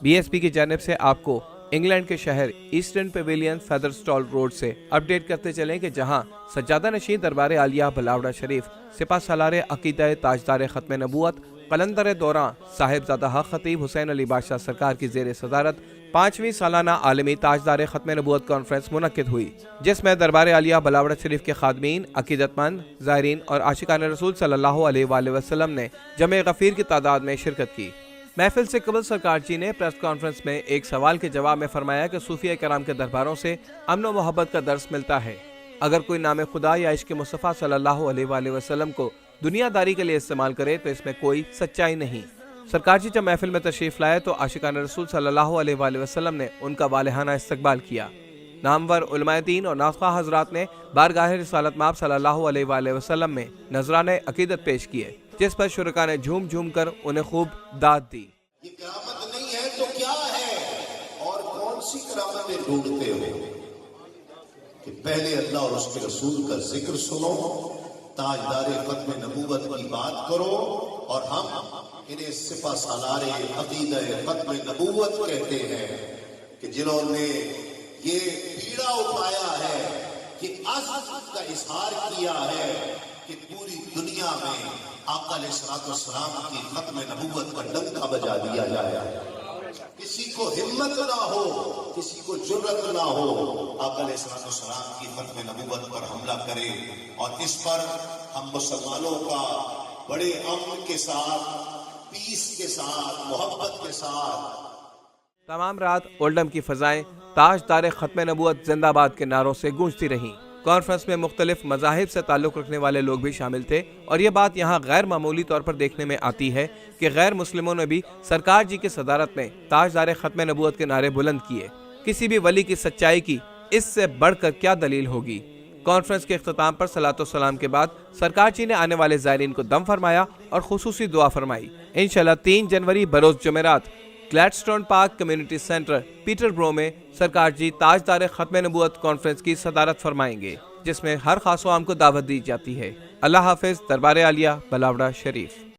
BSP की जानिब से आपको इंग्लैंड के शहर ईस्टर्न पेविलियन फेदरस्टॉल रोड से अपडेट करते चलें कि जहां सज्जादा नशीं दरबार आलिया बलावड़ा शरीफ सिपा सालार अकीदा ताजदार खत्म नबूवत कलंदर दौरां साहिबजादा हक खतीब हुसैन अली बादशाह सरकार की जेर सदारत 5वीं सालाना आलमी ताजदार खत्म नबूवत कॉन्फ्रेंस मुनक्किद हुई, जिसमें दरबार आलिया बलावड़ा शरीफ के खादमीन, अकीदतमंद, ज़ायरीन और आशिकान रसूल सल्लल्लाहु अलैहि वसल्लम ने जमे गफीर की तादाद में शिरकत की। महफिल से कबल सरकार जी ने प्रेस कॉन्फ्रेंस में एक सवाल के जवाब में फरमाया कि सूफिया कराम के दरबारों से अमन व मोहब्बत का दर्स मिलता है। अगर कोई नाम खुदा या इश्क मुस्तफ़ा सल्लल्लाहु अलैहि वसल्लम को दुनियादारी के लिए इस्तेमाल करे तो इसमें कोई सच्चाई नहीं। सरकार जी जब महफिल में तशरीफ लाए तो आशिकान रसूल सल्लल्लाहु अलैहि वसल्लम ने उनका वालिहाना इस्तकबाल किया। नामवर उलमाए दीन और नाज़ख़्वाह हज़रात ने बारगाह रिसालत माब सल्लल्लाहु अलैहि वसल्लम में नजराने अकीदत पेश किए, जिस पर शुरका ने झूम झूम कर उन्हें खूब दाद दी। ये करामत नहीं है तो क्या है और कौन सी करामतें ढूंढते हो कि पहले अल्लाह और उसके रसूल का जिक्र सुनो, ताजदार खत्म नबूवत की बात करो, और हम इन्हें सिपा सालारे अकीदा खत्म नबूवत कहते हैं कि जिन्होंने ये पीड़ा उठाया है कि अज़्ज़ का इजहार किया है कि पूरी दुनिया में आका अलैहिस्सलाम की खत्म नबूवत का डंका बजा दिया जाए। किसी को हिम्मत ना हो, किसी को जुर्रत ना हो आका अलैहिस्सलाम की खत्म नबूवत पर हमला करे, और इस पर हम मुसलमानों का बड़े अमन के साथ, पीस के साथ, मोहब्बत के साथ तमाम रात ओल्डम की फजाएं ताजदार खत्म नबूवत जिंदाबाद के नारों से गूंजती रहीं। कॉन्फ्रेंस में मुख्तलिफ मज़ाहिब से ताल्लुक़ रखने वाले लोग भी शामिल थे, और ये बात यहाँ गैर मामूली तौर पर देखने में आती है कि गैर मुस्लिमों ने भी सरकार जी की सदारत में ताजदार खत्म नबूवत के नारे बुलंद किए। किसी भी वली की सच्चाई की इससे बढ़कर क्या दलील होगी। कॉन्फ्रेंस के इख्तिताम पर सलातो सलाम के बाद सरकार जी ने आने वाले ज़ायरीन को दम फरमाया और खुसूसी दुआ फरमाई। इंशाअल्लाह 3 जनवरी बरोज़ जुमेरात Gladstone park community centre Peterborough में सरकार जी ताजदार खत्म नबूवत कॉन्फ्रेंस की सदारत फरमाएंगे, जिसमें हर खास आम को दावत दी जाती है। अल्लाह हाफिज। दरबार आलिया बलावड़ा शरीफ।